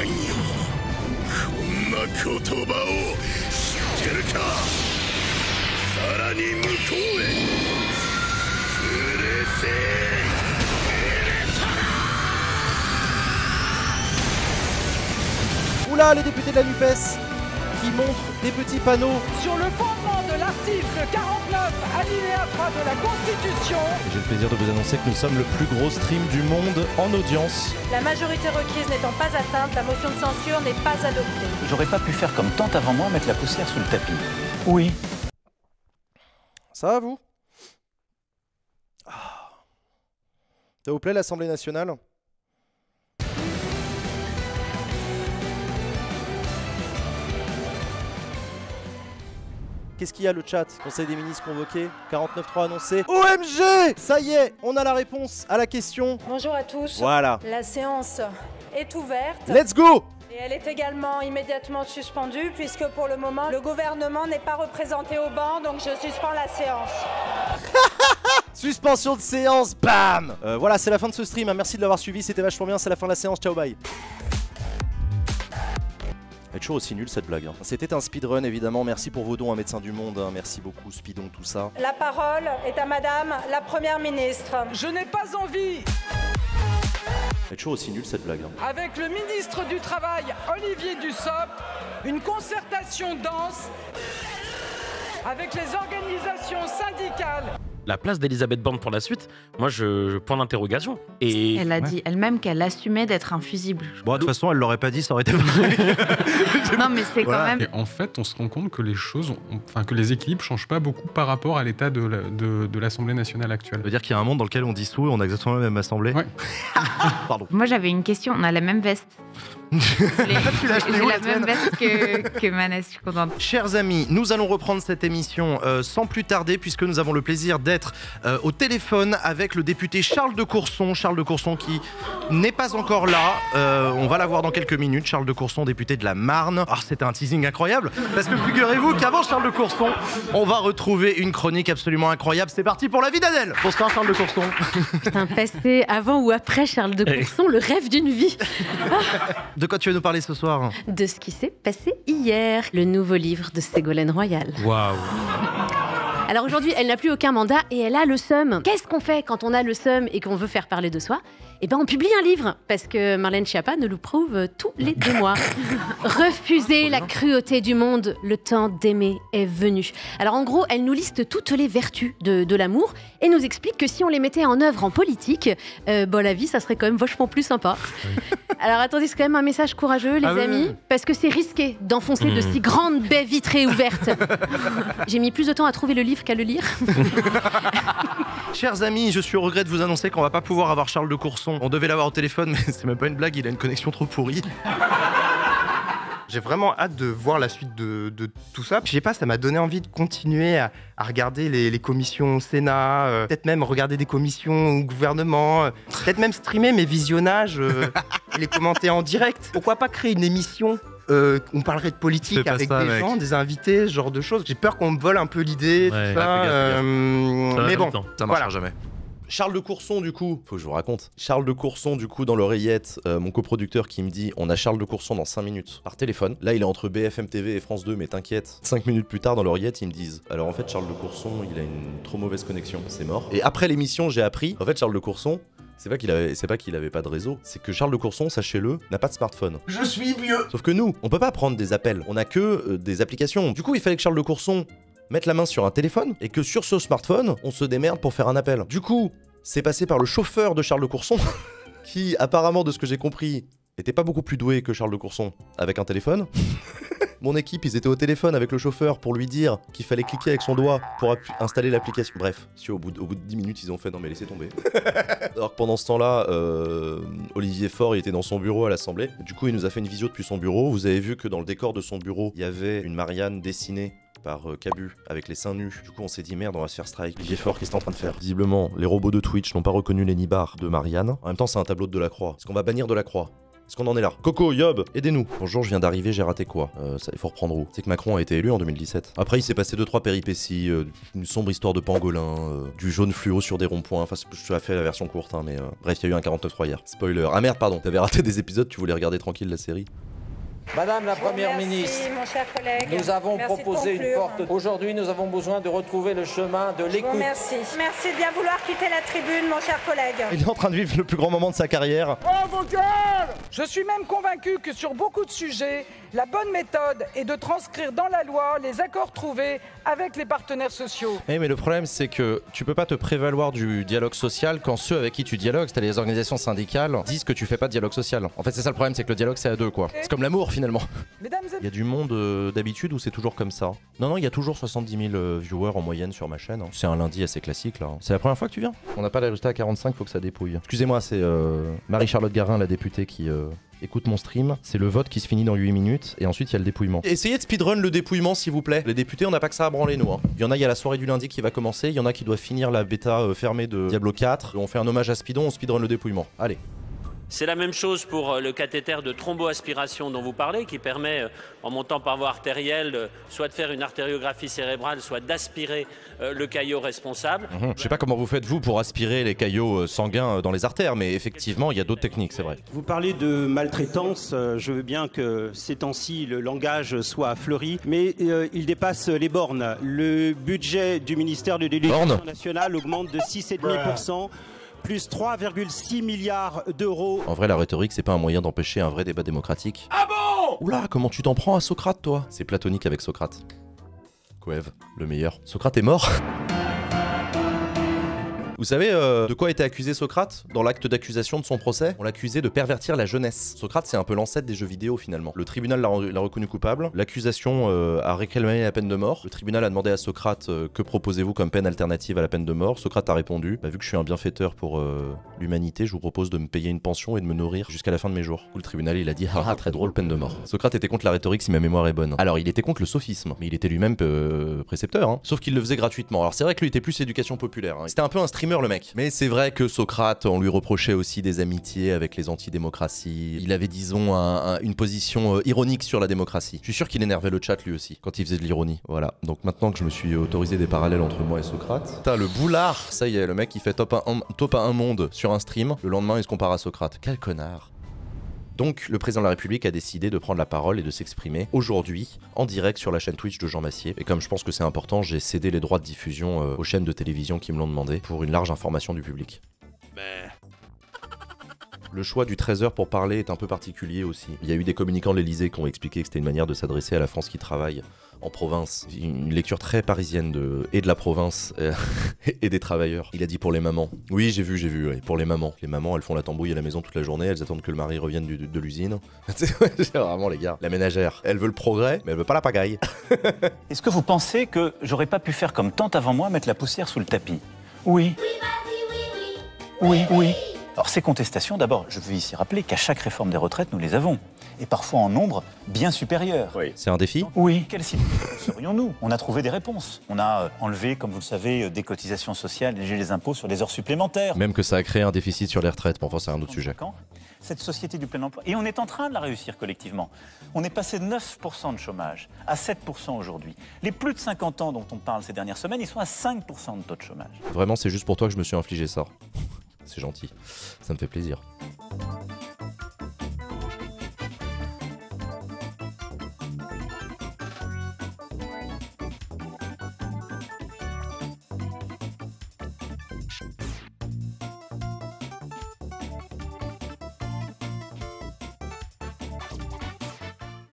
んよこんな言葉を知ってるかさらに向こうへ連れて Oula, les députés de la NUPES qui montrent des petits panneaux. Sur le fondement de l'article 49, alinéa 3 de la Constitution. J'ai le plaisir de vous annoncer que nous sommes le plus gros stream du monde en audience. La majorité requise n'étant pas atteinte, la motion de censure n'est pas adoptée. J'aurais pas pu faire comme tant avant moi, mettre la poussière sous le tapis. Oui. Ça va, vous? Ça vous plaît, l'Assemblée nationale? Qu'est-ce qu'il y a, le chat? Conseil des ministres convoqué, 49.3 annoncé. OMG! Ça y est, on a la réponse à la question. Bonjour à tous. Voilà. La séance est ouverte. Let's go! Et elle est également immédiatement suspendue puisque pour le moment, le gouvernement n'est pas représenté au banc, donc je suspends la séance. Suspension de séance, bam! Voilà, c'est la fin de ce stream, hein. Merci de l'avoir suivi, c'était vachement bien, c'est la fin de la séance, ciao, bye. Elle est toujours aussi nulle cette blague, hein. C'était un speedrun évidemment, merci pour vos dons à Médecins du Monde, hein. Merci beaucoup Speedon, tout ça. La parole est à Madame la Première ministre. Je n'ai pas envie, Elle est toujours aussi nulle cette blague, hein. avec le ministre du Travail, Olivier Dussopt, une concertation dense avec les organisations syndicales. La place d'Elisabeth Borne pour la suite, moi je point d'interrogation. Et Elle a dit elle-même qu'elle assumait d'être infusible. Bon, de toute façon, elle l'aurait pas dit, ça aurait été pareil. Non, mais c'est quand même. Et en fait, on se rend compte que les choses, enfin que les équilibres changent pas beaucoup par rapport à l'état de l'Assemblée nationale actuelle. Ça veut dire qu'il y a un monde dans lequel on dissout et on a exactement la même assemblée. Ouais. Pardon. Moi, j'avais une question. On a la même veste. J'ai la même veste que Manas, je suis contente. Chers amis, nous allons reprendre cette émission sans plus tarder puisque nous avons le plaisir d'être au téléphone avec le député Charles de Courson. Charles de Courson qui n'est pas encore là. On va l'avoir dans quelques minutes. Charles de Courson, député de la Marne. Alors c'était un teasing incroyable parce que figurez-vous qu'avant Charles de Courson, on va retrouver une chronique absolument incroyable. C'est parti pour la vie d'Adèle. Bonsoir Charles de Courson. Putain, passer avant ou après Charles de Courson, le rêve d'une vie. De quoi tu veux nous parler ce soir? De ce qui s'est passé hier, le nouveau livre de Ségolène Royal. waouh. Alors aujourd'hui, elle n'a plus aucun mandat et elle a le seum. Qu'est-ce qu'on fait quand on a le seum et qu'on veut faire parler de soi? Eh ben on publie un livre, parce que Marlène Schiappa nous le prouve tous les 2 mois. Refuser la cruauté du monde, le temps d'aimer est venu. Alors en gros, elle nous liste toutes les vertus de l'amour et nous explique que si on les mettait en œuvre en politique, bon, la vie, ça serait quand même vachement plus sympa. Alors attendez, c'est quand même un message courageux, les amis, parce que c'est risqué d'enfoncer de si grandes baies vitrées ouvertes. J'ai mis plus de temps à trouver le livre qu'à le lire. Chers amis, je suis au regret de vous annoncer qu'on va pas pouvoir avoir Charles de Courson. On devait l'avoir au téléphone, mais c'est même pas une blague, il a une connexion trop pourrie. J'ai vraiment hâte de voir la suite de tout ça. Je sais pas, ça m'a donné envie de continuer à regarder les commissions au Sénat, peut-être même regarder des commissions au gouvernement, peut-être même streamer mes visionnages et les commenter en direct. Pourquoi pas créer une émission on parlerait de politique avec des gens, des invités, ce genre de choses. J'ai peur qu'on me vole un peu l'idée, tout ça. Mais bon, ça marchera jamais. Charles de Courson, du coup, faut que je vous raconte. Charles de Courson, du coup, dans l'oreillette, mon coproducteur qui me dit on a Charles de Courson dans 5 minutes par téléphone. Là, il est entre BFM TV et France 2, mais t'inquiète. 5 minutes plus tard, dans l'oreillette, ils me disent alors en fait, Charles de Courson, il a une trop mauvaise connexion, c'est mort. Et après l'émission, j'ai appris en fait, Charles de Courson, c'est pas qu'il avait pas de réseau, c'est que Charles de Courson, sachez-le, n'a pas de smartphone. Je suis vieux. Sauf que nous, on peut pas prendre des appels, on a que des applications. Du coup, il fallait que Charles de Courson mette la main sur un téléphone et que sur ce smartphone, on se démerde pour faire un appel. Du coup, c'est passé par le chauffeur de Charles de Courson, qui apparemment, de ce que j'ai compris, était pas beaucoup plus doué que Charles de Courson avec un téléphone. Mon équipe, ils étaient au téléphone avec le chauffeur pour lui dire qu'il fallait cliquer avec son doigt pour installer l'application. Bref, si au bout de 10 minutes, ils ont fait non mais laissez tomber. Alors que pendant ce temps-là, Olivier Faure, il était dans son bureau à l'Assemblée. Du coup, il nous a fait une visio depuis son bureau. Vous avez vu que dans le décor de son bureau, il y avait une Marianne dessinée par Cabu avec les seins nus. Du coup, on s'est dit merde, on va se faire strike. Olivier Faure, qu'est-ce que t'es en train de faire? Visiblement, les robots de Twitch n'ont pas reconnu les nibards de Marianne. En même temps, c'est un tableau de Delacroix. Est-ce qu'on va bannir Delacroix? Est-ce qu'on en est là? Coco, Yob, aidez-nous. Bonjour, je viens d'arriver, j'ai raté quoi? Ça, il faut reprendre où? C'est que Macron a été élu en 2017. Après, il s'est passé 2-3 péripéties, une sombre histoire de pangolin, du jaune fluo sur des ronds-points. Enfin, je te fait la version courte, hein, mais bref, il y a eu un 49.3 hier. Spoiler. Ah merde, pardon, t'avais raté des épisodes, tu voulais regarder tranquille la série. Madame la Première ministre, mon cher collègue. nous avons Merci proposé de une conclure. porte. Aujourd'hui, nous avons besoin de retrouver le chemin de l'écoute. Merci. Merci de bien vouloir quitter la tribune, mon cher collègue. Il est en train de vivre le plus grand moment de sa carrière. Oh vos gueules! Je suis même convaincu que sur beaucoup de sujets, la bonne méthode est de transcrire dans la loi les accords trouvés avec les partenaires sociaux. Eh mais le problème c'est que tu peux pas te prévaloir du dialogue social quand ceux avec qui tu dialogues, c'est-à-dire les organisations syndicales, disent que tu fais pas de dialogue social. En fait c'est ça le problème, c'est que le dialogue c'est à deux quoi. C'est comme l'amour finalement. Mesdames et Il y a du monde d'habitude ou c'est toujours comme ça? Non, il y a toujours 70 000 viewers en moyenne sur ma chaîne. C'est un lundi assez classique là. C'est la première fois que tu viens? On n'a pas les résultats à 45, faut que ça dépouille. Excusez-moi, c'est Marie-Charlotte Garin, la députée qui... écoute mon stream, c'est le vote qui se finit dans 8 minutes et ensuite il y a le dépouillement. Essayez de speedrun le dépouillement s'il vous plaît. Les députés, on n'a pas que ça à branler nous. Hein. Il y en a, il y a la soirée du lundi qui va commencer, il y en a qui doivent finir la bêta fermée de Diablo 4. On fait un hommage à Speedon, on speedrun le dépouillement. Allez. C'est la même chose pour le cathéter de thromboaspiration dont vous parlez, qui permet, en montant par voie artérielle, soit de faire une artériographie cérébrale, soit d'aspirer le caillot responsable. Je sais pas comment vous faites vous pour aspirer les caillots sanguins dans les artères, mais effectivement, il y a d'autres techniques, c'est vrai. Vous parlez de maltraitance, je veux bien que ces temps-ci, le langage soit fleuri, mais il dépasse les bornes. Le budget du ministère de l'Éducation nationale augmente de 6,5%. Plus 3,6 milliards d'euros. En vrai, la rhétorique, c'est pas un moyen d'empêcher un vrai débat démocratique. Ah bon? Oula, comment tu t'en prends à Socrate, toi? C'est platonique avec Socrate. Coev, le meilleur. Socrate est mort? Vous savez de quoi était accusé Socrate dans l'acte d'accusation de son procès? On l'accusait de pervertir la jeunesse. Socrate, c'est un peu l'ancêtre des jeux vidéo finalement. Le tribunal l'a reconnu coupable, l'accusation a réclamé la peine de mort. Le tribunal a demandé à Socrate que proposez-vous comme peine alternative à la peine de mort. Socrate a répondu, vu que je suis un bienfaiteur pour l'humanité, je vous propose de me payer une pension et de me nourrir jusqu'à la fin de mes jours. Le tribunal il a dit, ah très drôle, peine de mort. Socrate était contre la rhétorique si ma mémoire est bonne. Alors il était contre le sophisme, mais il était lui-même précepteur, hein. Sauf qu'il le faisait gratuitement. Alors c'est vrai que lui était plus éducation populaire, hein. C'était un peu un streamer le mec. Mais c'est vrai que Socrate, on lui reprochait aussi des amitiés avec les antidémocraties. Il avait, disons, une position ironique sur la démocratie. Je suis sûr qu'il énervait le chat lui aussi, quand il faisait de l'ironie. Voilà. Donc maintenant que je me suis autorisé des parallèles entre moi et Socrate... Putain, le boulard! Ça y est, le mec il fait top à un monde sur un stream. Le lendemain, il se compare à Socrate. Quel connard! Donc, le président de la République a décidé de prendre la parole et de s'exprimer aujourd'hui, en direct sur la chaîne Twitch de Jean Massier. Et comme je pense que c'est important, j'ai cédé les droits de diffusion aux chaînes de télévision qui me l'ont demandé pour une large information du public. Le choix du 13h pour parler est un peu particulier aussi. Il y a eu des communicants de l'Elysée qui ont expliqué que c'était une manière de s'adresser à la France qui travaille en province. Une lecture très parisienne de la province et des travailleurs. Il a dit pour les mamans. Oui, j'ai vu, ouais, pour les mamans. Les mamans, elles font la tambouille à la maison toute la journée, elles attendent que le mari revienne de l'usine. C'est vraiment les gars. La ménagère, elle veut le progrès, mais elle veut pas la pagaille. Est-ce que vous pensez que j'aurais pas pu faire comme tant avant moi, mettre la poussière sous le tapis? Oui. Oui, vas-y, oui. Oui. Alors ces contestations, d'abord, je veux ici rappeler qu'à chaque réforme des retraites, nous les avons. Et parfois en nombre bien supérieur. Oui. C'est un défi? Oui. Quelle situation serions-nous? On a trouvé des réponses. On a enlevé, comme vous le savez, des cotisations sociales, léger les impôts sur les heures supplémentaires. Même que ça a créé un déficit sur les retraites, mais enfin c'est un autre sujet. Cette société du plein emploi. Et on est en train de la réussir collectivement. On est passé de 9% de chômage à 7% aujourd'hui. Les plus de 50 ans dont on parle ces dernières semaines, ils sont à 5% de taux de chômage. Vraiment, c'est juste pour toi que je me suis infligé ça. C'est gentil, ça me fait plaisir.